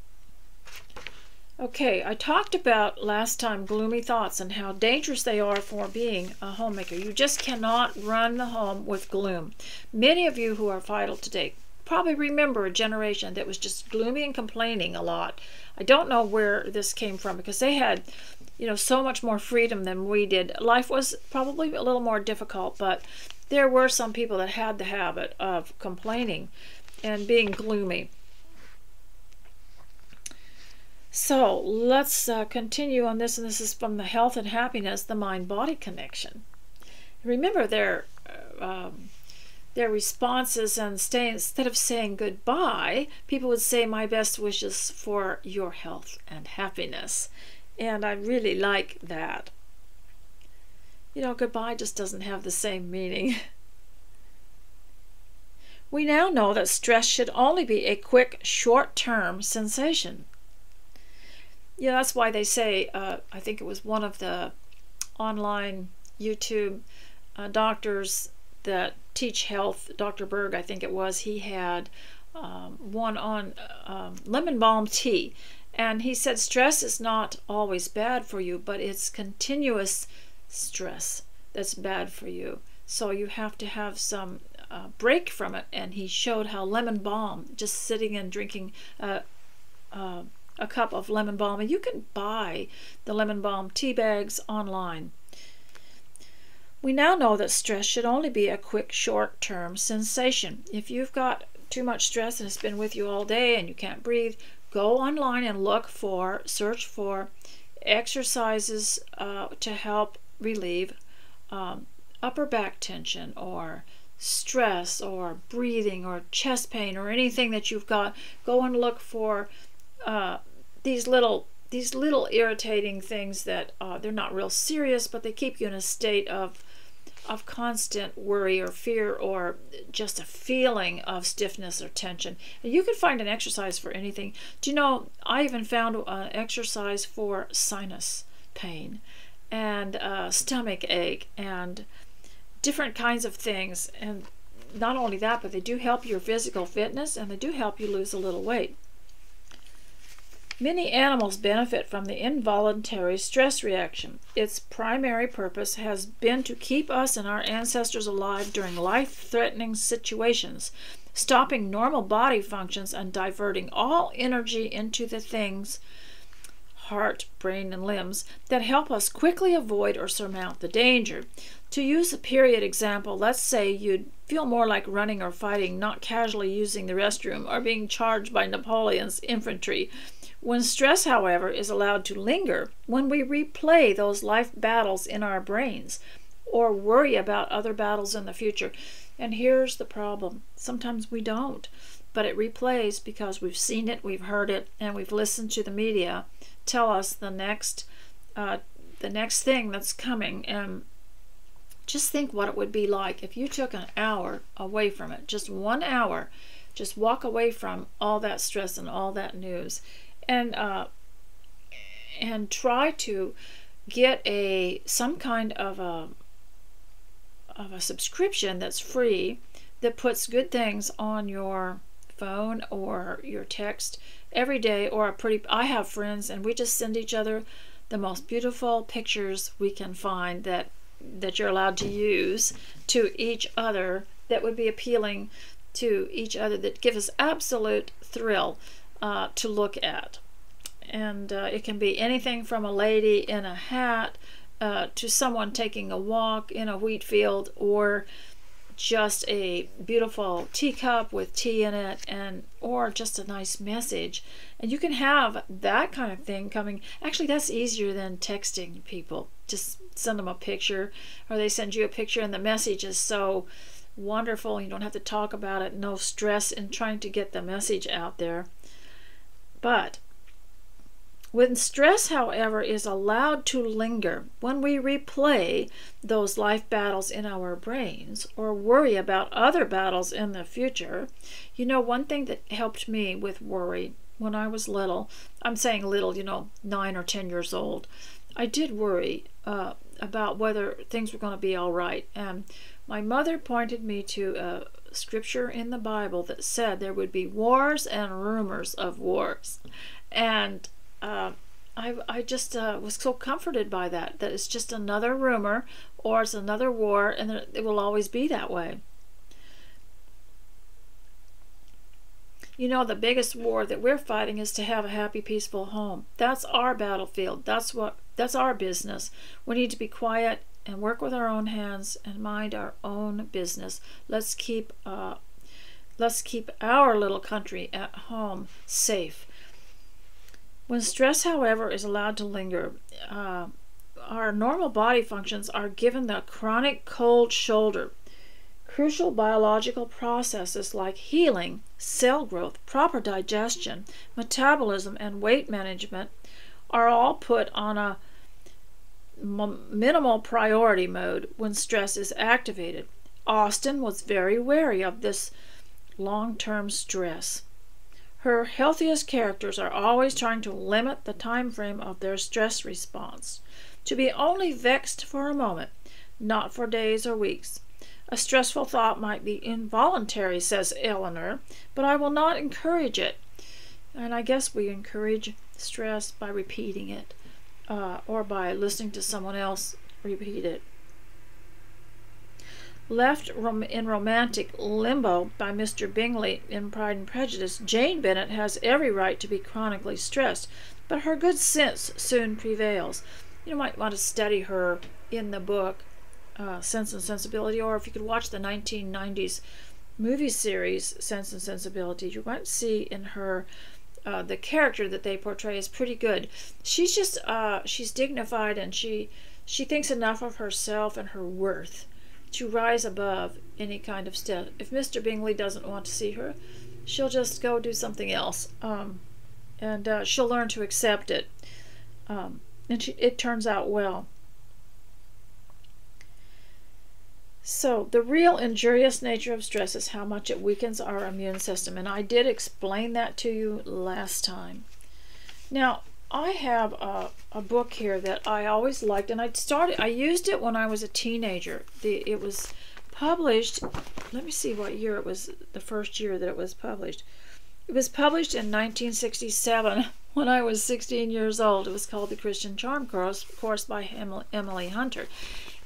Okay, I talked about last time gloomy thoughts and how dangerous they are for being a homemaker. You just cannot run the home with gloom. Many of you who are vital today probably remember a generation that was just gloomy and complaining a lot. I don't know where this came from, because they had, so much more freedom than we did. Life was probably a little more difficult, but there were some people that had the habit of complaining and being gloomy. So let's continue on this, and this is from the Health and Happiness, the Mind-Body Connection. Remember their responses, and instead of saying goodbye, people would say, "My best wishes for your health and happiness." And I really like that. Goodbye just doesn't have the same meaning. We now know that stress should only be a quick, short-term sensation. That's why they say, I think it was one of the online YouTube doctors that teach health, Dr. Berg, I think it was, he had one on lemon balm tea. And he said stress is not always bad for you, but it's continuous stress that's bad for you. So you have to have some break from it. And he showed how lemon balm, just sitting and drinking a cup of lemon balm, and you can buy the lemon balm tea bags online. We now know that stress should only be a quick, short-term sensation. If you've got too much stress and it's been with you all day and you can't breathe, go online and search for exercises to help relieve upper back tension or stress or breathing or chest pain or anything that you've got. Go and look for these little irritating things that they're not real serious, but they keep you in a state of constant worry or fear or just a feeling of stiffness or tension. And you can find an exercise for anything. Do you know, I even found an exercise for sinus pain and stomach ache and different kinds of things. And not only that, but they do help your physical fitness and they do help you lose a little weight. Many animals benefit from the involuntary stress reaction. Its primary purpose has been to keep us and our ancestors alive during life-threatening situations, stopping normal body functions and diverting all energy into the things, heart, brain, and limbs, that help us quickly avoid or surmount the danger. To use a period example, let's say you'd feel more like running or fighting, not casually using the restroom or being charged by Napoleon's infantry. When stress, however, is allowed to linger, when we replay those life battles in our brains or worry about other battles in the future, and here's the problem, sometimes we don't, but it replays because we've seen it, we've heard it, and we've listened to the media tell us the next thing that's coming. And just think what it would be like if you took an hour away from it, just 1 hour, just walk away from all that stress and all that news. And try to get some kind of a subscription that's free that puts good things on your phone or your text every day, or I have friends and we just send each other the most beautiful pictures we can find that you're allowed to use to each other, that would be appealing to each other, that give us absolute thrill to look at. And it can be anything from a lady in a hat to someone taking a walk in a wheat field, or just a beautiful teacup with tea in it, or just a nice message. And you can have that kind of thing coming. Actually, that's easier than texting people. Just send them a picture, or they send you a picture and the message is so wonderful. You don't have to talk about it. No stress in trying to get the message out there. But when stress, however, is allowed to linger, when we replay those life battles in our brains or worry about other battles in the future, you know, one thing that helped me with worry when I was little, I'm saying little, 9 or 10 years old, I did worry about whether things were going to be all right. And my mother pointed me to a scripture in the Bible that said there would be wars and rumors of wars. And I just was so comforted by that it's just another rumor or it's another war, and it will always be that way. You know, the biggest war that we're fighting is to have a happy, peaceful home. That's our battlefield. That's our business. We need to be quiet and work with our own hands and mind our own business. Let's keep our little country at home safe. When stress, however, is allowed to linger, our normal body functions are given the chronic cold shoulder. Crucial biological processes like healing, cell growth, proper digestion, metabolism, and weight management are all put on a minimal priority mode when stress is activated. Austen was very wary of this long-term stress. Her healthiest characters are always trying to limit the time frame of their stress response, to be only vexed for a moment, not for days or weeks. A stressful thought might be involuntary, says Eleanor, but I will not encourage it. And I guess we encourage stress by repeating it, or by listening to someone else repeat it. Left in romantic limbo by Mr. Bingley in Pride and Prejudice, Jane Bennet has every right to be chronically stressed, but her good sense soon prevails. You might want to study her in the book Sense and Sensibility, or if you could watch the 1990s movie series Sense and Sensibility, you might see in her the character that they portray is pretty good. She's just she's dignified, and she thinks enough of herself and her worth to rise above any kind of step. If Mr. Bingley doesn't want to see her, she'll just go do something else, and she'll learn to accept it, and it turns out well. So the real injurious nature of stress is how much it weakens our immune system, and I did explain that to you last time. Now, I have a book here that I always liked, and I used it when I was a teenager. It was published, let me see what year it was, the first year that it was published. It was published in 1967 when I was 16 years old. It was called The Christian Charm Course by Emily Hunter.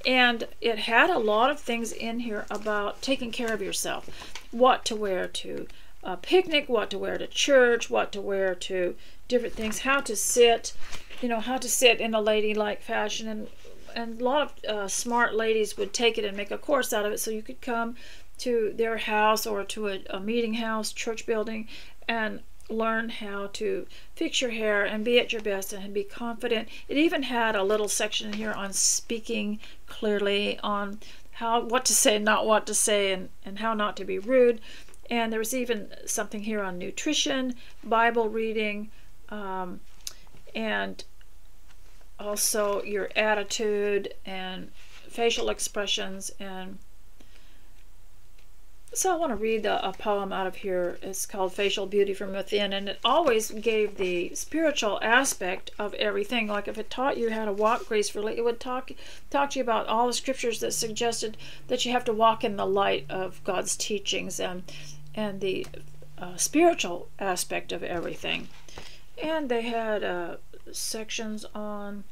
And it had a lot of things in here about taking care of yourself. What to wear to a picnic, what to wear to church, what to wear to different things, how to sit, how to sit in a ladylike fashion. And a lot of smart ladies would take it and make a course out of it, so you could come to their house or to a meeting house, church building, and learn how to fix your hair and be at your best and be confident. It even had a little section here on speaking clearly, on what to say, not what to say, and how not to be rude. And there was even something here on nutrition, Bible reading, and also your attitude and facial expressions. And so I want to read a poem out of here. It's called Facial Beauty from Within, and it always gave the spiritual aspect of everything. Like if it taught you how to walk gracefully, it would talk to you about all the scriptures that suggested that you have to walk in the light of God's teachings and the spiritual aspect of everything. And they had sections on,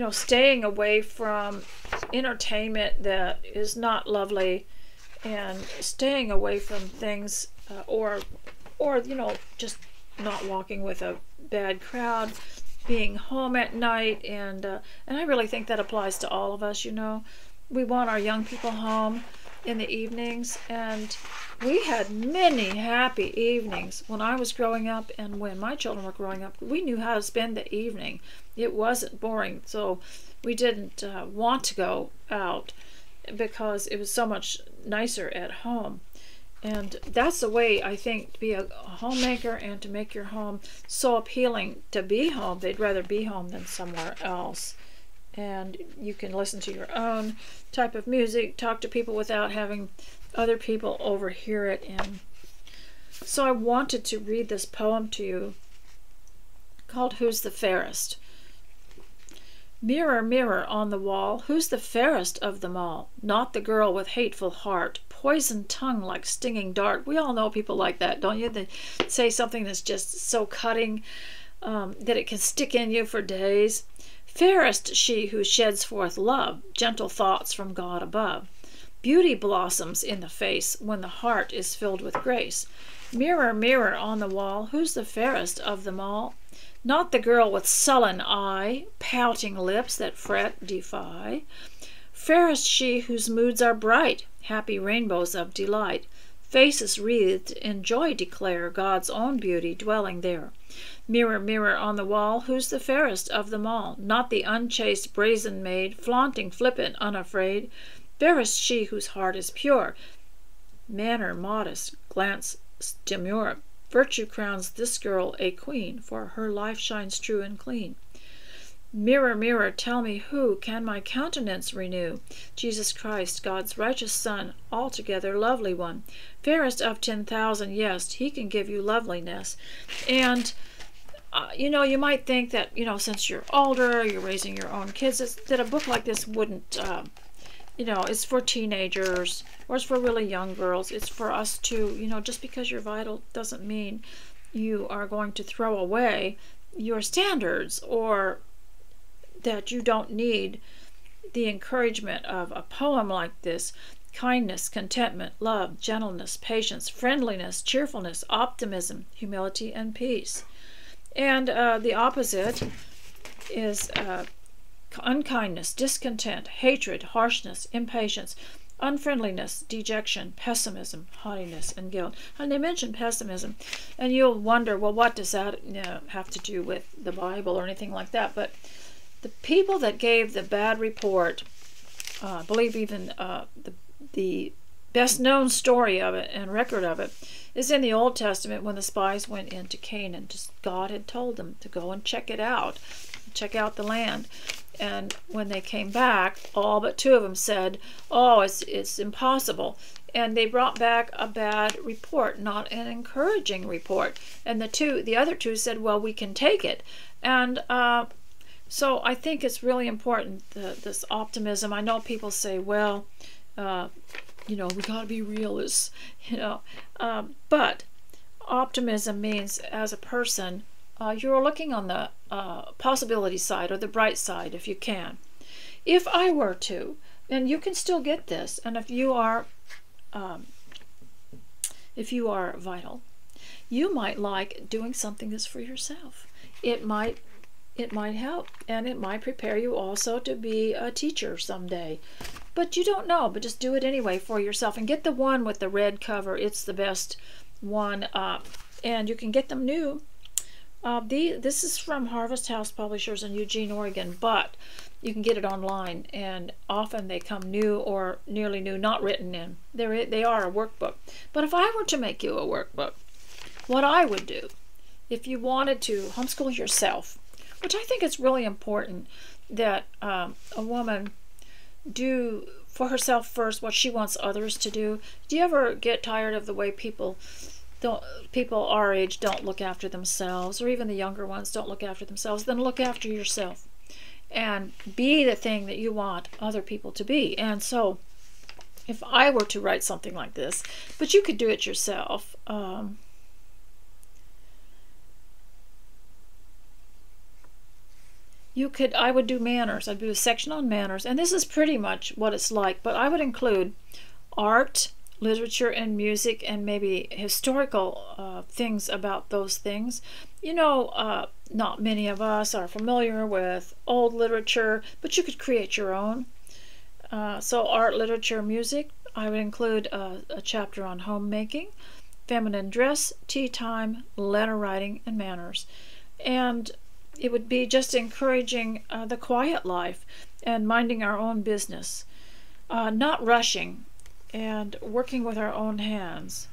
staying away from entertainment that is not lovely, and staying away from things, or just not walking with a bad crowd, being home at night, and I really think that applies to all of us. We want our young people home in the evenings, and we had many happy evenings when I was growing up, and when my children were growing up. We knew how to spend the evening. It wasn't boring, so we didn't want to go out, because it was so much nicer at home. And that's the way, I think, to be a homemaker and to make your home so appealing to be home. They'd rather be home than somewhere else. And you can listen to your own type of music, talk to people without having other people overhear it. And so I wanted to read this poem to you called Who's the Fairest? Mirror, mirror on the wall, who's the fairest of them all? Not the girl with hateful heart, poisoned tongue like stinging dart. We all know people like that, don't you? They say something that's just so cutting that it can stick in you for days. Fairest she who sheds forth love, gentle thoughts from God above. Beauty blossoms in the face when the heart is filled with grace. Mirror, mirror on the wall, who's the fairest of them all? Not the girl with sullen eye, pouting lips that fret, defy. Fairest she whose moods are bright, happy rainbows of delight. Faces wreathed in joy declare God's own beauty dwelling there. Mirror, mirror on the wall, who's the fairest of them all? Not the unchaste brazen maid, flaunting, flippant, unafraid. Fairest she whose heart is pure, manner modest, glance demure. Virtue crowns this girl a queen, for her life shines true and clean. Mirror, mirror, tell me who can my countenance renew? Jesus Christ, God's righteous Son, altogether lovely one. Fairest of 10,000, yes, he can give you loveliness. And, you might think that, since you're older, you're raising your own kids, that a book like this wouldn't, it's for teenagers, or it's for really young girls. It's for us too. Just because you're vital doesn't mean you are going to throw away your standards, or that you don't need the encouragement of a poem like this: kindness, contentment, love, gentleness, patience, friendliness, cheerfulness, optimism, humility, and peace. And the opposite is unkindness, discontent, hatred, harshness, impatience, unfriendliness, dejection, pessimism, haughtiness, and guilt. And they mention pessimism, and you'll wonder, well, what does that have to do with the Bible or anything like that? But the people that gave the bad report, I believe even the best known story of it and record of it is in the Old Testament, when the spies went into Canaan. Just God had told them to go and check it out, check out the land. And when they came back, all but 2 of them said, oh, it's impossible. And they brought back a bad report, not an encouraging report. And the other 2 said, well, we can take it. And so I think it's really important, this optimism. I know people say, well, we got to be realists, but optimism means, as a person, you're looking on the possibility side, or the bright side, if you can. If I were to, and you can still get this, and if you are vital, you might like doing something that's for yourself. It might help, and it might prepare you also to be a teacher someday. But you don't know, but just do it anyway for yourself, and get the one with the red cover. It's the best one, and you can get them new. This is from Harvest House Publishers in Eugene, Oregon, but you can get it online, and often they come new or nearly new, not written in. They are a workbook. But if I were to make you a workbook, what I would do, if you wanted to homeschool yourself, which I think it's really important that a woman do for herself first what she wants others to do. Do you ever get tired of the way people our age don't look after themselves, or even the younger ones don't look after themselves? Then look after yourself and be the thing that you want other people to be. And so if I were to write something like this, but you could do it yourself, I would do manners. I'd do a section on manners, and this is pretty much what it's like, but I would include art, literature, and music, and maybe historical things about those things. Not many of us are familiar with old literature, but you could create your own. So art, literature, music. I would include a chapter on homemaking, feminine dress, tea time, letter writing, and manners. And it would be just encouraging the quiet life and minding our own business, not rushing, and working with our own hands.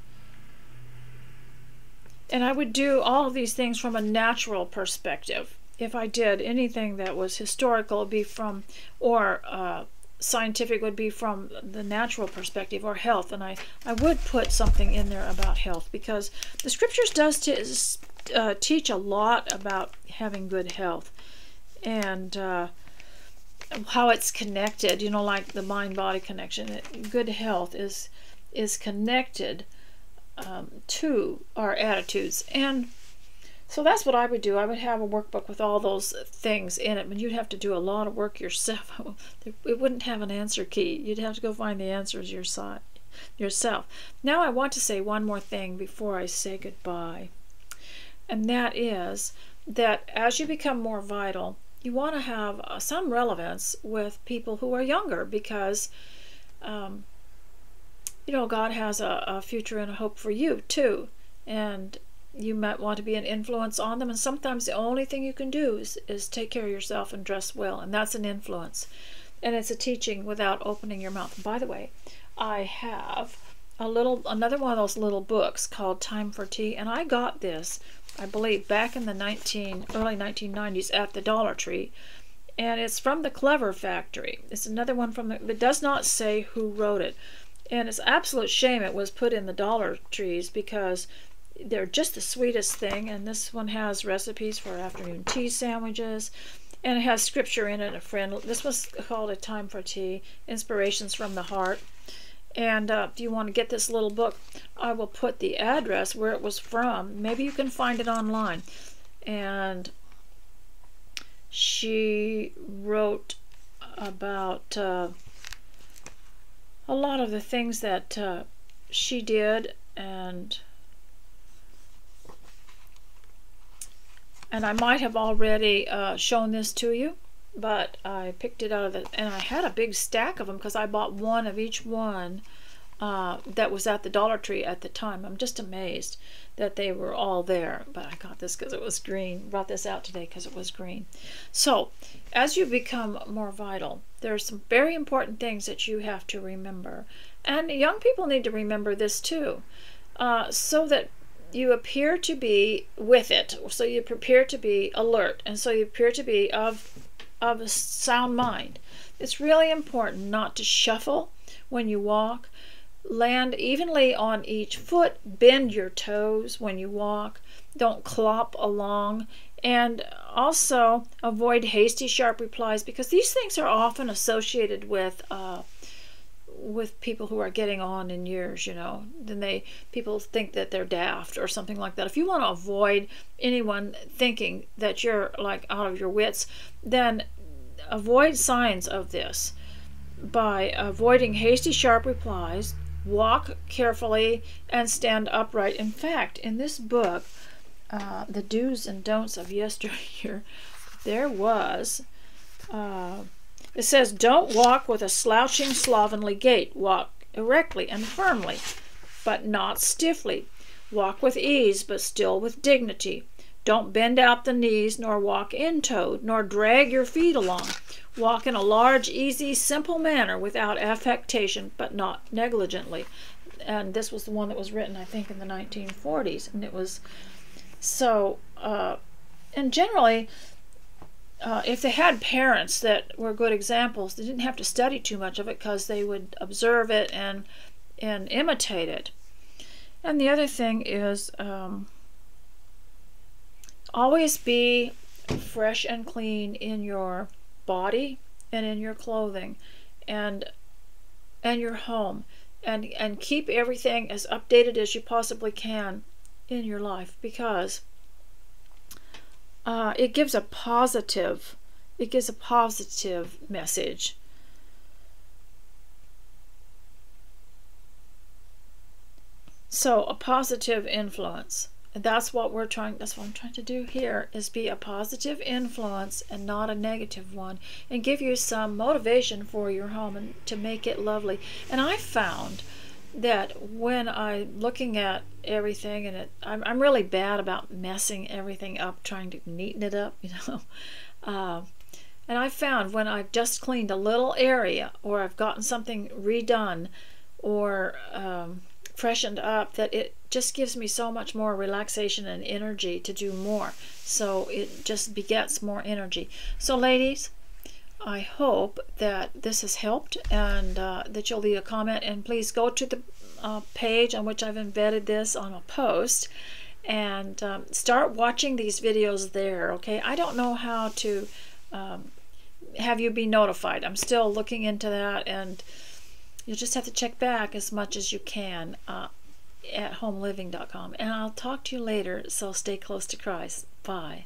And I would do all of these things from a natural perspective. If I did anything that was historical, it would be from, or scientific, would be from the natural perspective, or health. And I would put something in there about health, because the scriptures does teach a lot about having good health, and how it's connected, like the mind-body connection. Good health is connected to our attitudes. And so that's what I would do. I would have a workbook with all those things in it, but you'd have to do a lot of work yourself. It wouldn't have an answer key. You'd have to go find the answers yourself. Now I want to say one more thing before I say goodbye, and that is that as you become more vital, you want to have some relevance with people who are younger, because God has a future and a hope for you too, and you might want to be an influence on them. And sometimes the only thing you can do is take care of yourself and dress well, and that's an influence, and it's a teaching without opening your mouth. By the way, I have another one of those little books called Time for Tea, and I got this, I believe, back in the early 1990s at the Dollar Tree, and it's from the Clever Factory. It's another one it does not say who wrote it, and it's an absolute shame it was put in the Dollar Trees, because they're just the sweetest thing. And this one has recipes for afternoon tea sandwiches, and it has scripture in it. This was called A Time for Tea, Inspirations from the Heart. And if you want to get this little book, I will put the address where it was from. Maybe you can find it online. And she wrote about a lot of the things that she did, and I might have already shown this to you, but I picked it out of and I had a big stack of them because I bought one of each one that was at the Dollar Tree at the time. I'm just amazed that they were all there, but I got this because it was green. Brought this out today because it was green. So as you become more vital, there's some very important things that you have to remember, and young people need to remember this too, so that you appear to be with it, so you appear to be alert, and so you appear to be of a sound mind. It's really important not to shuffle when you walk. Land evenly on each foot. Bend your toes when you walk. Don't clop along. And also avoid hasty, sharp replies, because these things are often associated with people who are getting on in years, you know. Then people think that they're daft or something like that. If you want to avoid anyone thinking that you're like out of your wits, then avoid signs of this by avoiding hasty, sharp replies. Walk carefully and stand upright. In fact, in this book, The Do's and Don'ts of Yesteryear, there was, it says, don't walk with a slouching, slovenly gait. Walk erectly and firmly, but not stiffly. Walk with ease, but still with dignity. Don't bend out the knees, nor walk in-toed, nor drag your feet along. Walk in a large, easy, simple manner without affectation, but not negligently. And this was the one that was written, I think, in the 1940s. And it was so, and generally, if they had parents that were good examples, they didn't have to study too much of it because they would observe it and imitate it. And the other thing is, always be fresh and clean in your body and in your clothing and your home, and keep everything as updated as you possibly can in your life, because it gives a positive message. So a positive influence. And that's what I'm trying to do here, is be a positive influence and not a negative one, and give you some motivation for your home and to make it lovely. And I found that when I'm looking at everything, and I'm really bad about messing everything up, trying to neaten it up, you know. And I found when I've just cleaned a little area, or I've gotten something redone, or freshened up, that it just gives me so much more relaxation and energy to do more. So it just begets more energy. So ladies, I hope that this has helped, and that you'll leave a comment, and please go to the page on which I've embedded this on a post, and start watching these videos there. Okay, I don't know how to have you be notified. I'm still looking into that, and you'll just have to check back as much as you can at homeliving.com. And I'll talk to you later, so stay close to Christ. Bye.